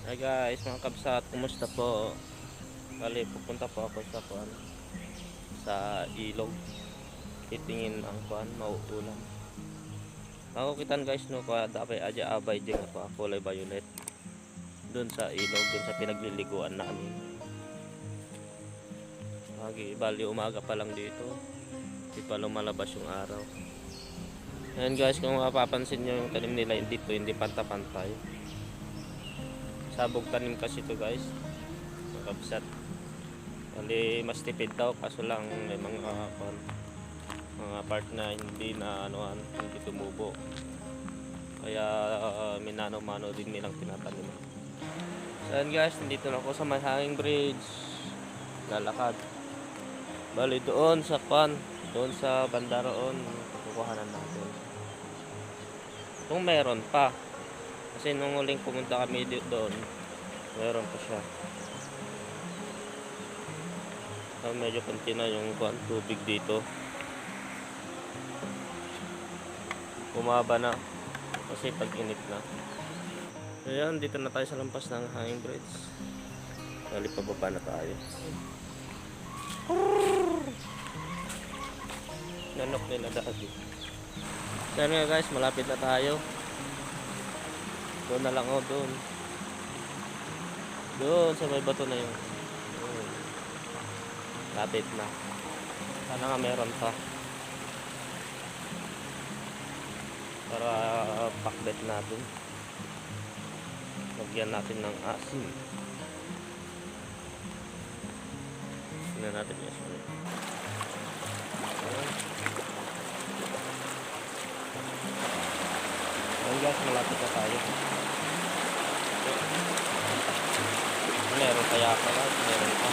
Hi guys, mga kabsat, kumusta po? Kali pupunta po ako sa sa ilog. Titingin ang mauulam. Ako kitan guys no, kaya dapat aja abay ding ako kulay violet. Doon sa ilog, doon sa pinagliliguan namin. Bali umaga pa lang dito. Hindi pa lumalabas yung araw. Ayan guys, kung mapapansin nyo yung tanim nila dito, hindi panta-pantay. Sabog tanim kasi to guys, mga kabsat. Bali mas tipid daw, kaso lang may mga part na hindi na hindi tumubo. Kaya minano-mano din nilang tinatanim. So yan guys, nandito na ako sa may hanging bridge. Lalakad. Bali doon sa doon sa banda roon, kukuhanan natin. Kung meron pa. Kasi nung huling pumunta kami doon, meron pa siya. So, medyo konti na yung tubig dito. Bumaba na kasi pag-init na. Ayan, dito na tayo sa lampas ng hanging bridge. Bali pababa na tayo. Nanok nila dati. Yan nga guys, malapit na tayo. Doon na lang doon. Doon sa may bato na yun. Lapit na. Sana nga meron pa. Para pakbet natin. Lagyan natin ng asin. Tingnan natin yung asin. Ayan guys, malapit na tayo. Meron kaya pala, meron pa.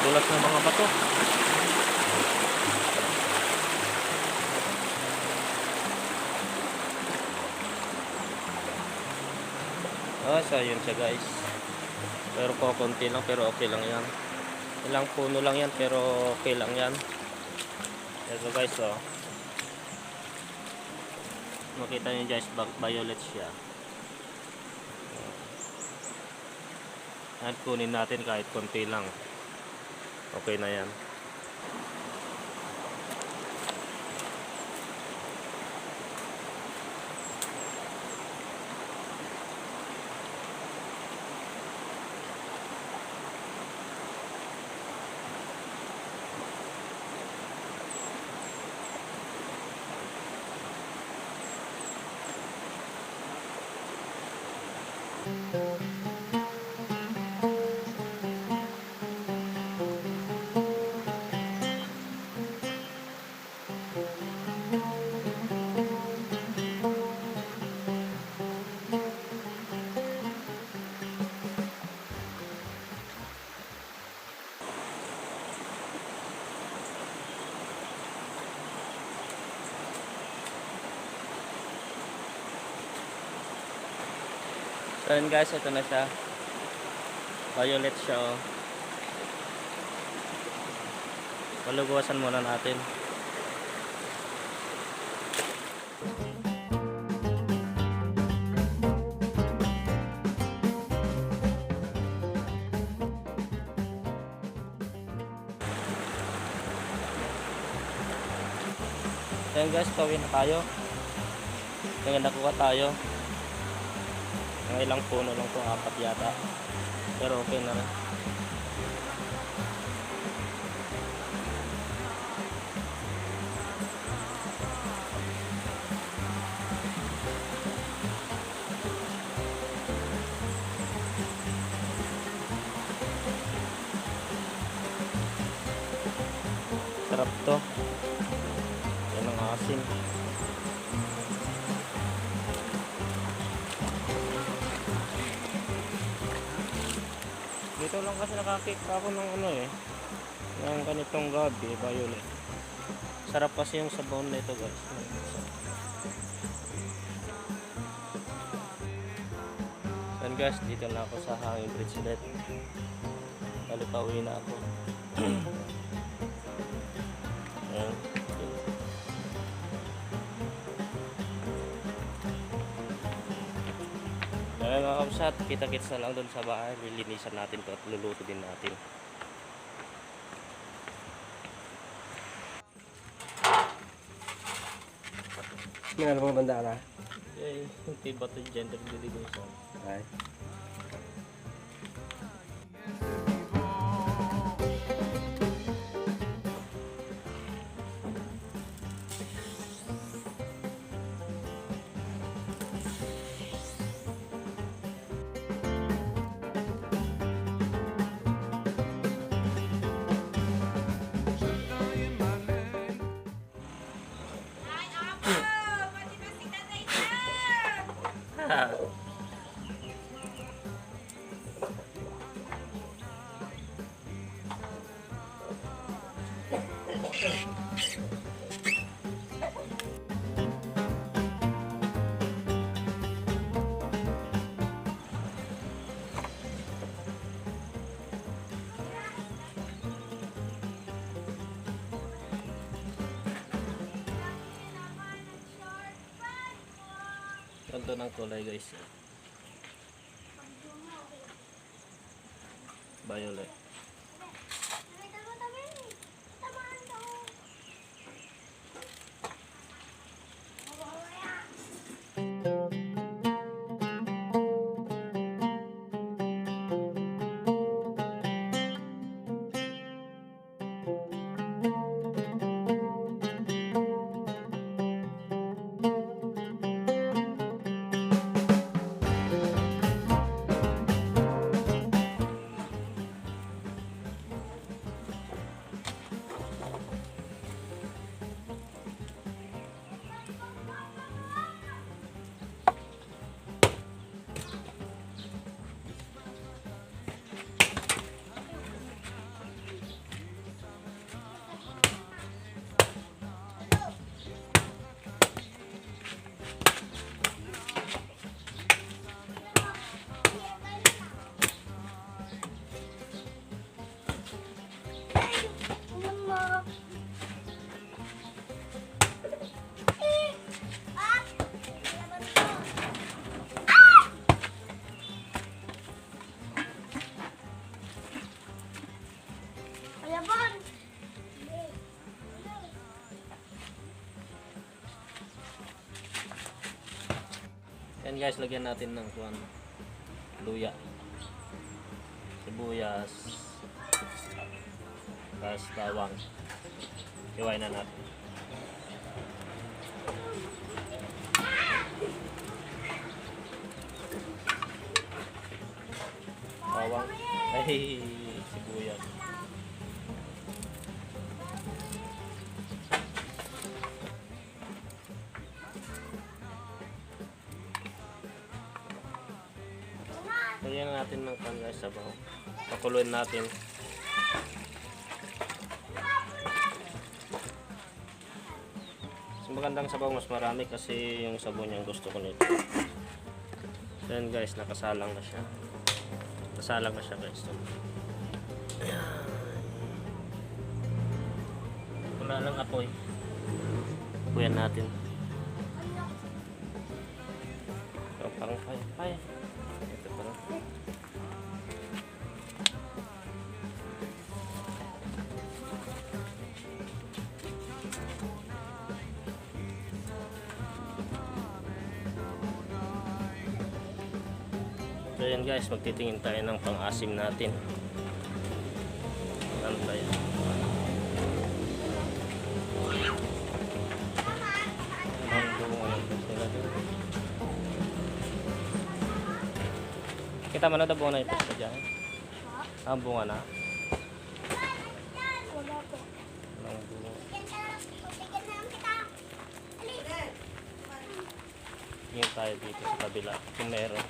Dulas ng mga bato. So yun siya guys. Pero konti lang, pero okay lang yan. Ilang puno lang yan, pero okay lang yan. So guys, makita nyo guys, violet siya. At kunin natin kahit konti lang. Okay na yan. So yun guys, ito na siya. Violet siya. Palubuasan muna natin. So yun guys, kawin na tayo. Ngayon nakuha tayo. Ang ilang puno lang itong 4 yata. Pero okay na rin. Sarap to. Yan ang asin. Dito lang kasi nakakita ako ng ng ganitong gabi, violet. Sarap kasi yung sabaw na ito guys. Yan guys, dito na ako sa hanging bridge ulit. Bali pa uwi na ako. Ayan. Ayun mga kabsat, kita-kits na lang doon sa bahay. Lilinisan natin to at luluto din natin. May alam mo banda ka? Eh, hindi ba ito gender dedication? Ay. Ganito ng kulay guys. Violet. Yan guys, lagyan natin ng luya, sibuyas, tapos bawang. Iwain na natin. Bawang, ay sibuyas. Lagyan natin ng guys sabaw. Pakuluin natin. Mas magandang sabaw, mas marami kasi yung sabaw niya gusto ko nito. So yan guys, nakasalang na siya. Nakasalang na siya guys. Ayan. Wala lang apoy. Apoyan natin. So, parang pay. Ito parang. So yan guys, magtitingin tayo ng pang-asim natin. Ano tayo? Kita mo na ito bunga na ipos ka dyan? Ang bunga na? Walang bunga. Tingin tayo dito sa kabila kung meron.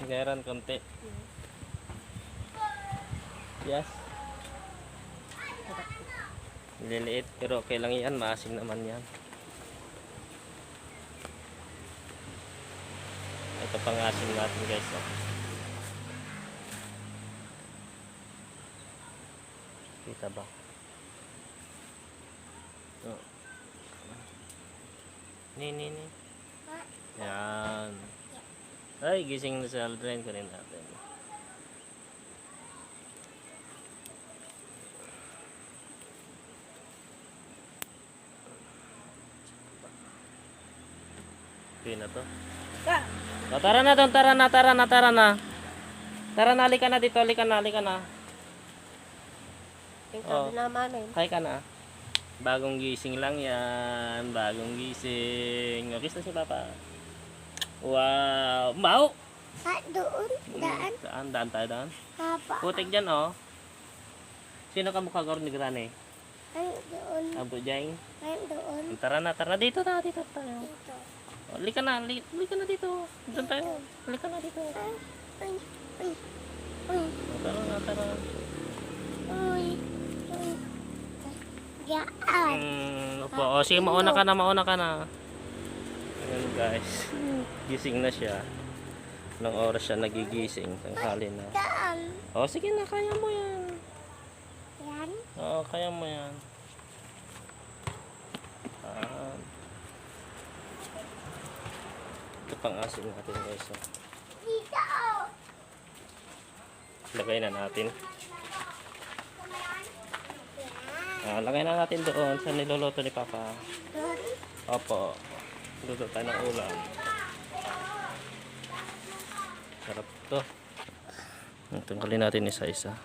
Meron konti. Yes. Liliit pero okay lang yan, maasim naman yan. Ito pang asim natin guys. Kita ba? Oh. Ni. Yan. Ay, gising na si Aldrin. Kunin natin. Okay na to. Oh, tara na doon, tara na. Tara na, halika na dito, halika na. Yung sabi naman eh. Hi ka na. Bagong gising lang yan. Bagong gising. Okay na si Papa. Wow. Mau! Doon? Daan? Daan tayo daan. Hapa. Putik dyan oh. Sino ka mukha ni Granny? Ay, doon. Abo Jeng. Ay, doon. Tara na. Dito tayo. Dito. Oh, halika na dito. Doon tayo. Halika na dito. Ay. Tara. Uy. Yaan. Opo. O, sige, mauna ka na. Ayan guys. Gising na siya. Ilang oras siya nagigising. Tanghali na. Daan. O, sige na. Kaya mo yan. Yan. Oo, kaya mo yan. Ito pang asin natin guys. Oh. Dito. Lagay na natin. Lagay na natin doon sa niluluto ni Papa. Doon. Opo. Luto tayo ng ulam. Sarap to. Tanggalin natin isa-isa.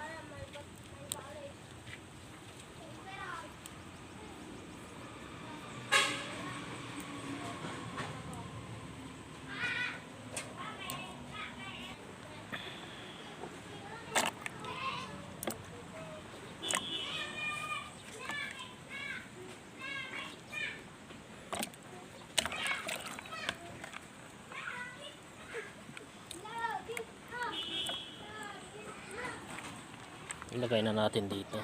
Ilagay na natin dito.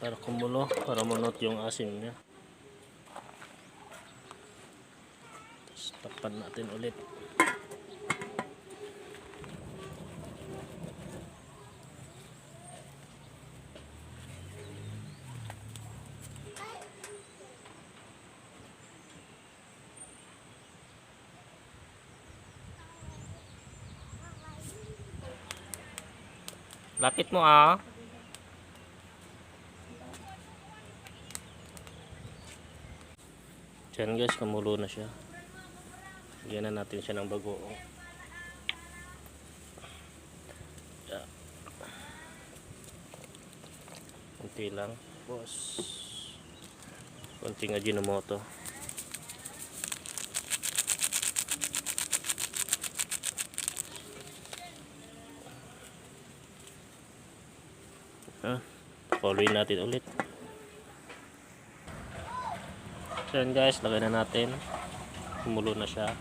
Para kumulo, para munot yung asin niya. Tapos takpan natin ulit. Lapit mo ah. Diyan guys, kumulo na siya. Lagyan na natin siya ng bagoong. Yeah. Kunti lang. Boss. Kunting Ajinomoto. Follow natin ulit. So yan guys, lagay na natin. Kumulo na siya.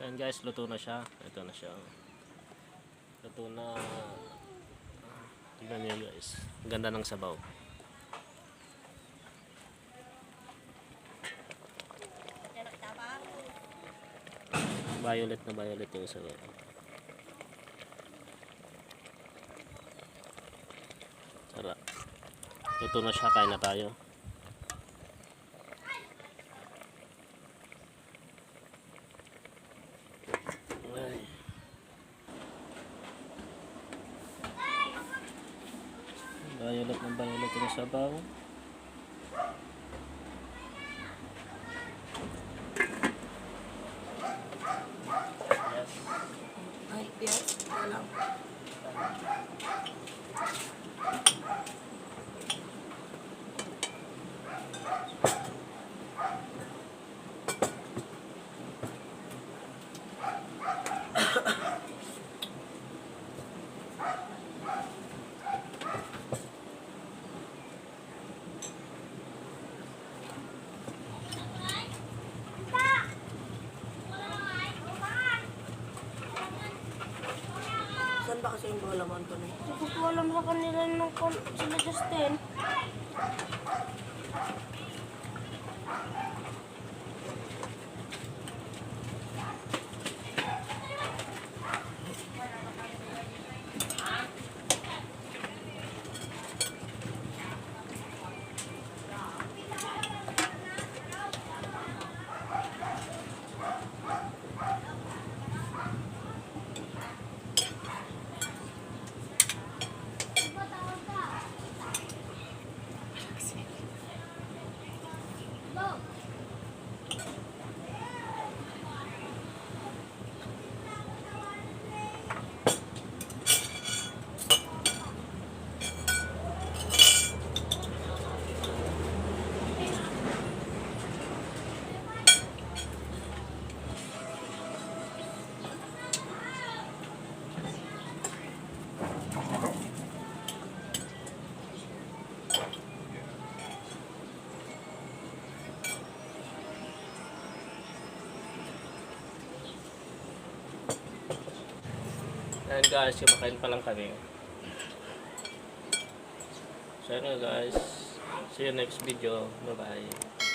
So yan guys, luto na siya. Ito na siya. Luto na. Tignan niyo guys. Ganda ng sabaw. Violet na violet yung sabaw. Sarap. Luto na siya, kain na tayo. tayo ulit ng balot ng sabaw. Yes. Ay, yes. Wala. Saan ba kasi yung balaman ko na? Hindi ko po alam sa kanila ng sila Justin. Ayan guys, kumakain pa lang kami. So yun nga guys. See you next video. Bye bye.